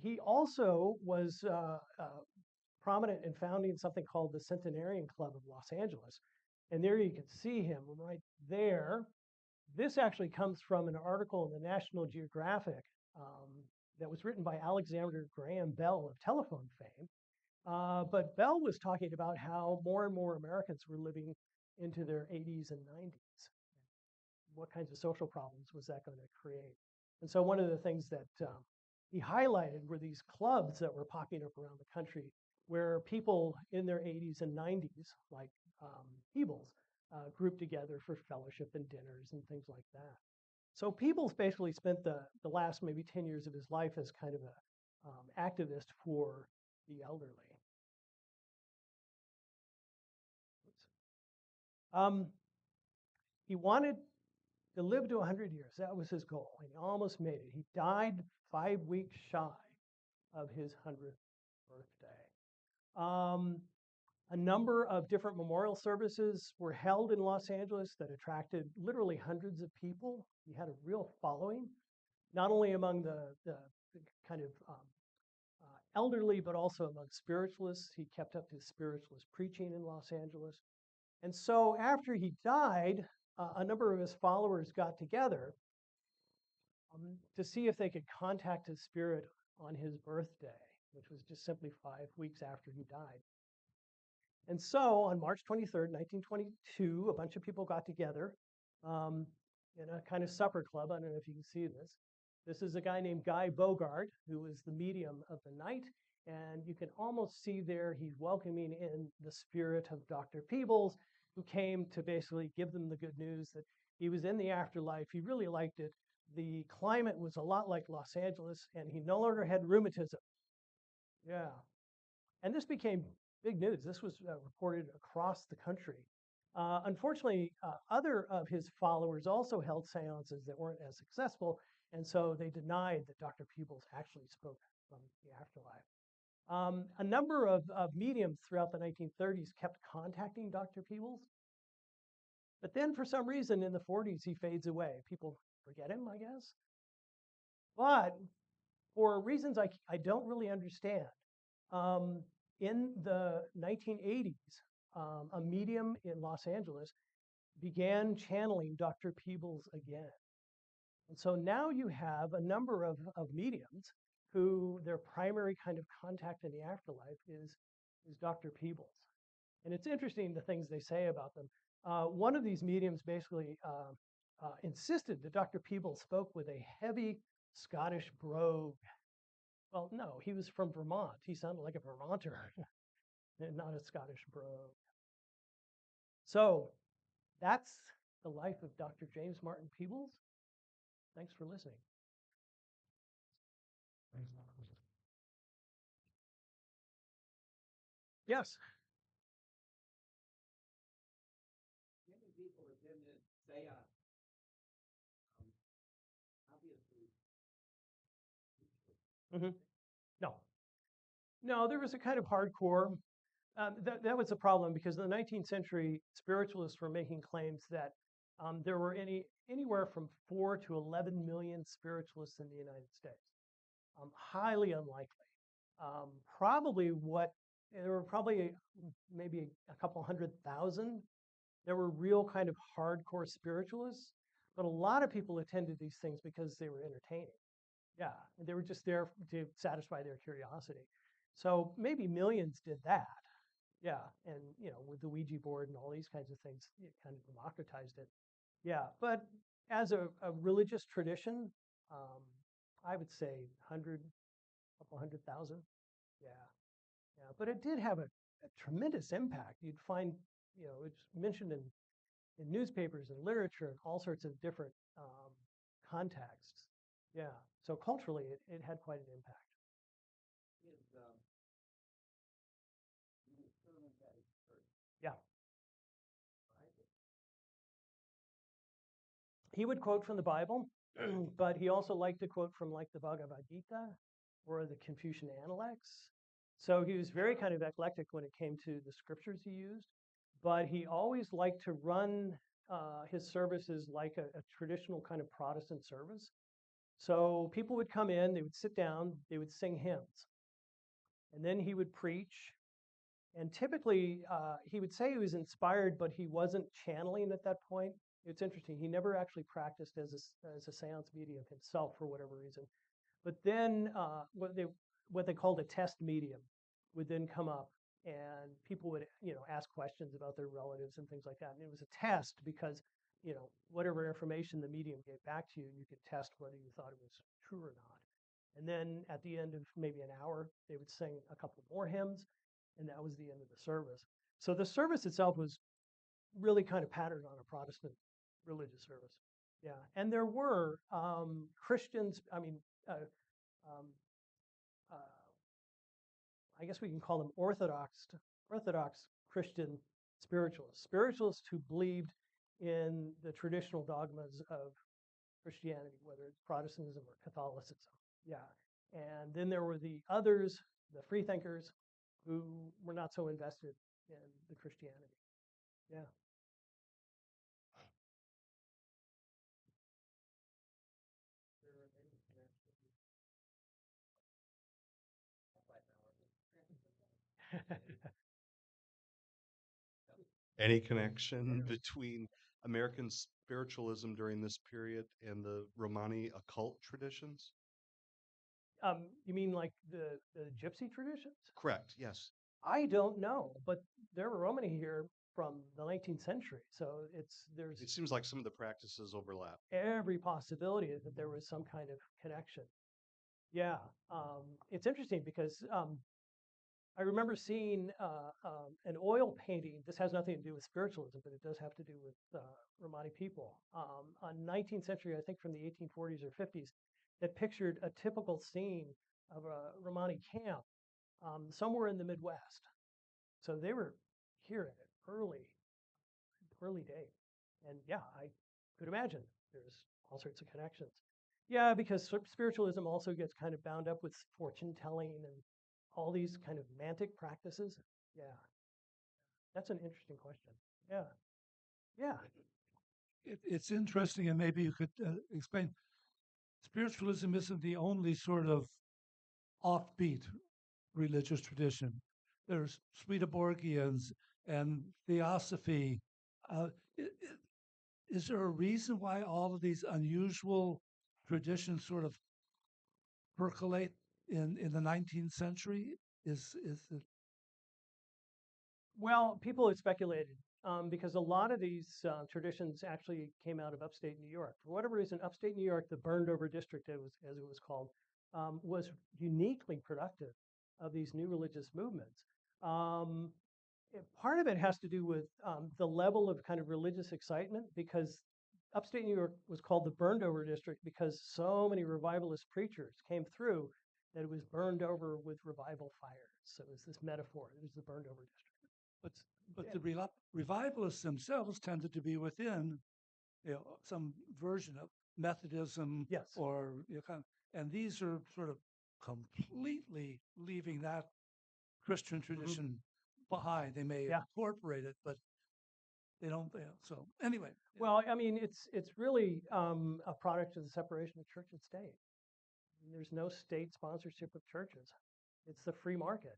He also was prominent in founding something called the Centenarian Club of Los Angeles, and there you can see him right there. This actually comes from an article in the National Geographic that was written by Alexander Graham Bell of telephone fame. But Bell was talking about how more and more Americans were living into their 80s and 90s. What kinds of social problems was that going to create? And so one of the things that he highlighted were these clubs that were popping up around the country where people in their 80s and 90s, like Peebles, grouped together for fellowship and dinners and things like that. So Peebles basically spent the last maybe 10 years of his life as kind of a activist for the elderly. He wanted to live to 100 years. That was his goal, and he almost made it. He died 5 weeks shy of his 100th birthday. A number of different memorial services were held in Los Angeles that attracted literally hundreds of people. He had a real following, not only among the kind of elderly, but also among spiritualists. He kept up his spiritualist preaching in Los Angeles. And so after he died, a number of his followers got together to see if they could contact his spirit on his birthday, which was just simply 5 weeks after he died. And so on March 23rd, 1922, a bunch of people got together in a kind of supper club. I don't know if you can see this. This is a guy named Guy Bogart, who was the medium of the night. And you can almost see there he's welcoming in the spirit of Dr. Peebles, who came to basically give them the good news that he was in the afterlife. He really liked it. The climate was a lot like Los Angeles, and he no longer had rheumatism. Yeah. And this became big news. This was reported across the country. Unfortunately, other of his followers also held seances that weren't as successful, and so they denied that Dr. Peebles actually spoke from the afterlife. A number of mediums throughout the 1930s kept contacting Dr. Peebles, but then for some reason in the 40s he fades away. People forget him, I guess. But for reasons I don't really understand, in the 1980s, a medium in Los Angeles began channeling Dr. Peebles again. And so now you have a number of mediums who their primary kind of contact in the afterlife is Dr. Peebles. And it's interesting the things they say about them. One of these mediums basically insisted that Dr. Peebles spoke with a heavy Scottish brogue. Well, no, he was from Vermont. He sounded like a Vermonter, and not a Scottish brogue. So that's the life of Dr. James Martin Peebles. Thanks for listening. Yes. Many people attended seance. Obviously. Mm-hmm. No, there was a kind of hardcore. That was a problem because in the 19th century, spiritualists were making claims that there were anywhere from 4 to 11 million spiritualists in the United States. Highly unlikely. There were probably maybe a couple 100,000. There were real kind of hardcore spiritualists, but a lot of people attended these things because they were entertaining. Yeah, they were just there to satisfy their curiosity. So maybe millions did that. Yeah, and with the Ouija board and all these kinds of things, it kind of democratized it. Yeah, but as a religious tradition, I would say 100, couple 100,000. Yeah, yeah. But it did have a tremendous impact. You'd find, it's mentioned in newspapers and literature and all sorts of different contexts. Yeah. So culturally, it had quite an impact. His sermon that he heard, Yeah. right? He would quote from the Bible, but he also liked to quote from like the Bhagavad Gita or the Confucian Analects. So he was very kind of eclectic when it came to the scriptures he used, but he always liked to run his services like a traditional kind of Protestant service. So people would come in, they would sit down, they would sing hymns, and then he would preach. And typically, he would say he was inspired, but he wasn't channeling at that point. It's interesting. He never actually practiced as a seance medium himself for whatever reason. But then what they called a test medium would then come up, and people would ask questions about their relatives and things like that. And it was a test because whatever information the medium gave back to you, you could test whether you thought it was true or not. And then at the end of maybe an hour, they would sing a couple more hymns, and that was the end of the service. So the service itself was really kind of patterned on a Protestant religious service. Yeah, and there were Christians. I mean, um, uh, I guess we can call them Orthodox Christian spiritualists who believed in the traditional dogmas of Christianity, whether it's Protestantism or Catholicism. Yeah, and then there were the others, the freethinkers, who were not so invested in the Christianity. Yeah. There were many connections. Any connection between American spiritualism during this period and the Romani occult traditions? You mean like the gypsy traditions? Correct, yes. I don't know, but there were Romani here from the 19th century, so there's It seems like some of the practices overlap. every possibility that there was some kind of connection. Yeah, it's interesting because I remember seeing an oil painting. This has nothing to do with spiritualism, but it does have to do with Romani people. On 19th century, I think from the 1840s or 50s, that pictured a typical scene of a Romani camp somewhere in the Midwest. So they were here in an early day. And yeah, I could imagine there's all sorts of connections. Yeah, because spiritualism also gets kind of bound up with fortune telling and all these kind of mantic practices. Yeah, that's an interesting question. Yeah, yeah. It's interesting, and maybe you could explain. Spiritualism isn't the only sort of offbeat religious tradition. There's Swedenborgians and Theosophy. Uh, is there a reason why all of these unusual traditions sort of percolate in the 19th century? Is it? Well, people have speculated because a lot of these traditions actually came out of upstate New York. For whatever reason, upstate New York, the burned over district, as it was called, was uniquely productive of these new religious movements. Um, Part of it has to do with the level of kind of religious excitement because upstate New York was called the burned over district because so many revivalist preachers came through that it was burned over with revival fires. So it was this metaphor. It was the burned over district. But but the revivalists themselves tended to be within some version of Methodism Yes. or kind of, and these are sort of completely leaving that Christian tradition behind. They may Yeah. incorporate it, but they don't. So anyway, Well, I mean, it's really a product of the separation of church and state. There's no state sponsorship of churches. It's the free market.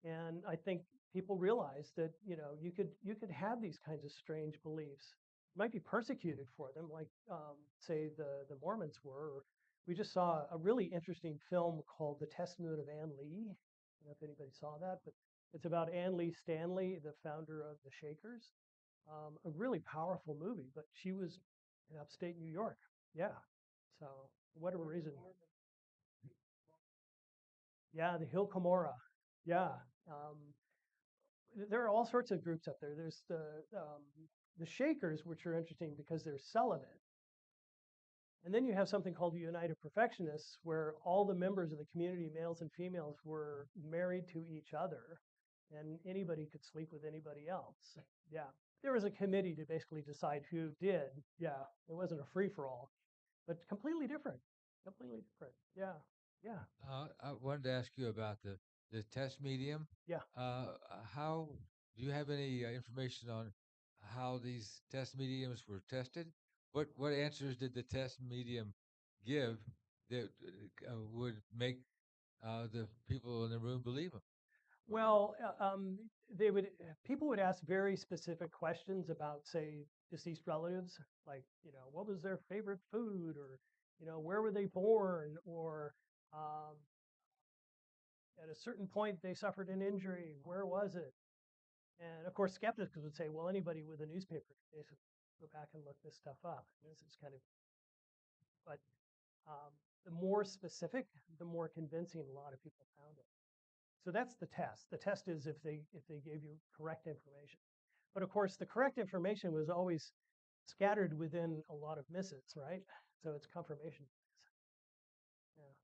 And I think people realize that you could have these kinds of strange beliefs. You might be persecuted for them, like say the Mormons were. We just saw a really interesting film called The Testament of Ann Lee. I don't know if anybody saw that, but it's about Ann Lee Stanley, the founder of the Shakers. A really powerful movie, but she was in upstate New York. Yeah. So for whatever reason. Yeah, the Hill Cumorah. Yeah. Um, there are all sorts of groups up there. There's the Shakers, which are interesting because they're celibate. And then you have something called the United Perfectionists, where all the members of the community, males and females, were married to each other, and anybody could sleep with anybody else. Yeah. There was a committee to basically decide who did. Yeah. It wasn't a free for all, but completely different. Completely different. Yeah. Yeah. I wanted to ask you about the test medium. Yeah. How do you have any information on how these test mediums were tested? What answers did the test medium give that would make the people in the room believe them? Well, they would people would ask very specific questions about, say, deceased relatives, like, what was their favorite food, or where were they born, or um, at a certain point they suffered an injury, where was it? And of course, skeptics would say, well, anybody with a newspaper could basically go back and look this stuff up. This is kind of, but um, the more specific, the more convincing a lot of people found it. So that's the test. The test is if they gave you correct information. But of course, the correct information was always scattered within a lot of misses, right? So it's confirmation bias.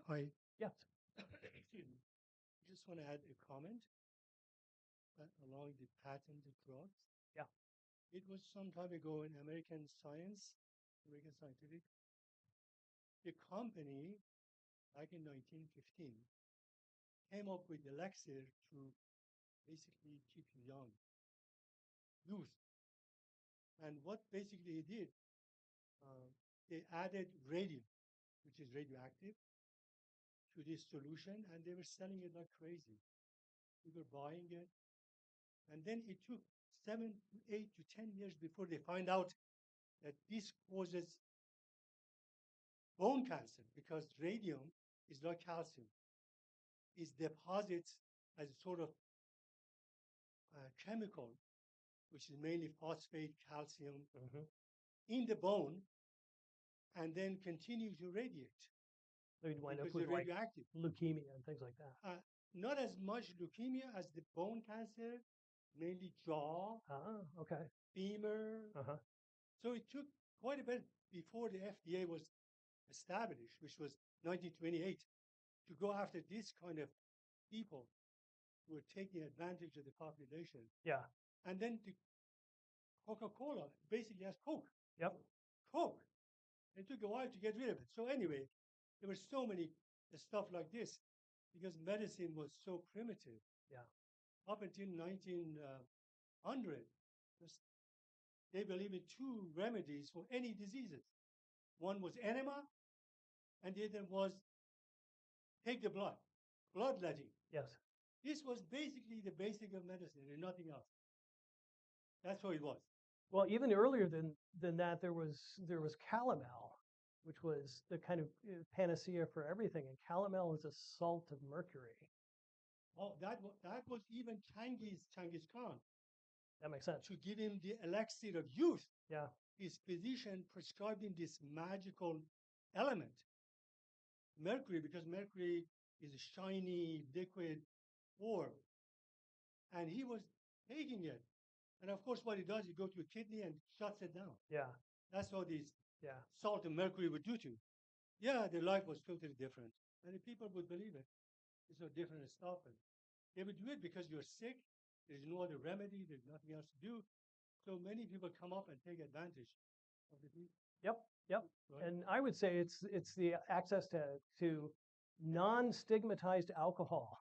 I Yeah. excuse me. Just want to add a comment along the patented drugs. Yeah. It was some time ago in American Science, American Scientific. The company, back in 1915, came up with elixir to basically keep you young, youth. And what basically it did, they added radium, which is radioactive, to this solution, and they were selling it like crazy. We were buying it. And then it took 7 to 8 to 10 years before they find out that this causes bone cancer, because radium is like calcium. It deposits as a sort of chemical, which is mainly phosphate calcium, in the bone, and then continue to radiate They'd wind up because with they're like radioactive. leukemia and things like that. Not as much leukemia as the bone cancer, mainly jaw, Okay. femur. Uh-huh. So it took quite a bit before the FDA was established, which was 1928, to go after this kind of people who were taking advantage of the population. Yeah. And then the Coca-Cola basically has Coke. Yep. Coke. It took a while to get rid of it. So anyway, there were so many stuff like this because medicine was so primitive. Yeah. Up until 1900, they believed in two remedies for any diseases. One was enema, and the other was take the bloodletting. Yes. This was basically the basic of medicine and nothing else. That's how it was. Well, even earlier than that, there was calomel, which was the kind of panacea for everything. And calomel is a salt of mercury. Oh, that was even Genghis Khan. That makes sense. To give him the elixir of youth. Yeah. His physician prescribed him this magical element, mercury, because mercury is a shiny liquid orb. And he was taking it. And of course, what he does, he goes to a kidney and shuts it down. Yeah. That's what these salt and mercury would do to. Yeah, their life was totally different. And the people would believe it. It's so different stuff. And they would do it because you're sick. There's no other remedy. There's nothing else to do. So many people come up and take advantage of the people. Yep. Right? And I would say it's the access to non-stigmatized alcohol.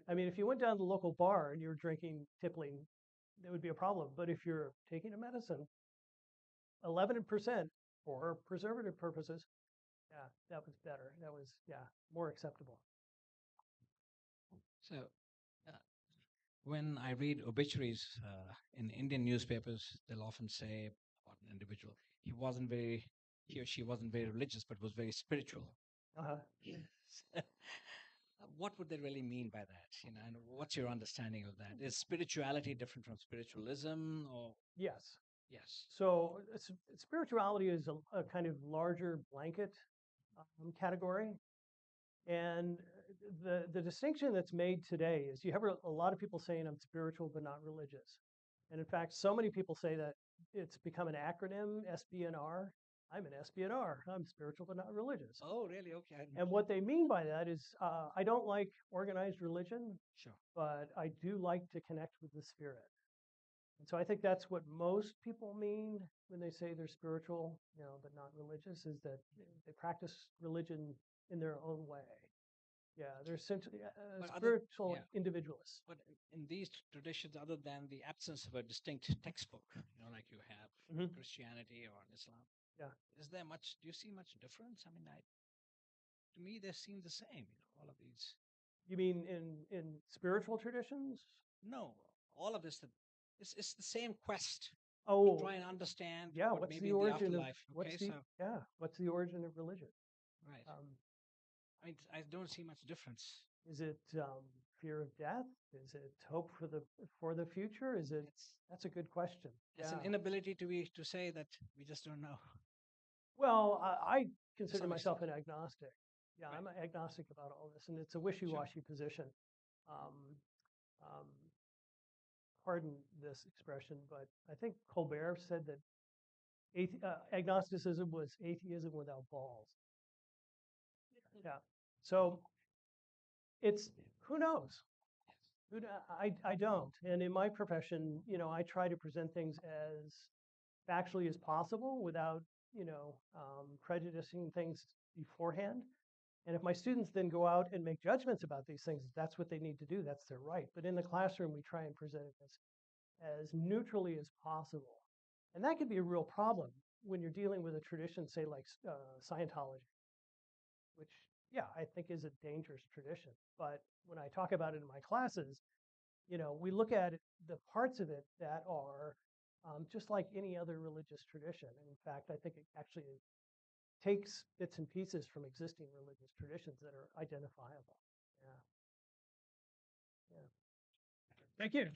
I mean, if you went down to the local bar and you were drinking tippling, that would be a problem. But if you're taking a medicine, 11% for preservative purposes, yeah, that was better. That was, more acceptable. So, uh, when I read obituaries in Indian newspapers, they'll often say about an individual, he or she wasn't very religious, but was very spiritual. Uh-huh. What would they really mean by that? And what's your understanding of that? Is spirituality different from spiritualism, or? Yes. Yes. So spirituality is a kind of larger blanket category. And the distinction that's made today is you have a lot of people saying I'm spiritual but not religious. And in fact, so many people say that it's become an acronym, SBNR. I'm an SBNR. I'm spiritual but not religious. Oh, really? Okay. And what they mean by that is I don't like organized religion, Sure. but I do like to connect with the spirit. And so I think that's what most people mean when they say they're spiritual, but not religious, is that they practice religion in their own way. Yeah, they're essentially But spiritual yeah. individualists. But in these traditions, other than the absence of a distinct textbook, like you have in Mhm. Christianity or in Islam, Yeah. is there much? Do you see much difference? I mean, to me, they seem the same. All of these. You mean in spiritual traditions? No, all of this. It's the same quest to Oh, try and understand yeah. what What's maybe the in the origin of afterlife. Okay, so what's the origin of religion? right. Um, I mean, I don't see much difference. is it fear of death? Is it hope for the future? Is it? It's That's a good question. it's Yeah. an inability to say that we just don't know. Well, I consider some myself extent. an agnostic. Yeah, Right. I'm agnostic about all this, and it's a wishy-washy position. Um, um, pardon this expression, but I think Colbert said that agnosticism was atheism without balls. Yeah. So it's who knows? I don't. And in my profession, I try to present things as factually as possible without, prejudicing things beforehand. And if my students then go out and make judgments about these things, that's what they need to do. That's their right. But in the classroom, we try and present it as neutrally as possible. And that can be a real problem when you're dealing with a tradition, say, like Scientology, which, yeah, I think is a dangerous tradition. But when I talk about it in my classes, we look at the parts of it that are just like any other religious tradition. And in fact, I think it actually takes bits and pieces from existing religious traditions that are identifiable. Yeah. Yeah. Thank you.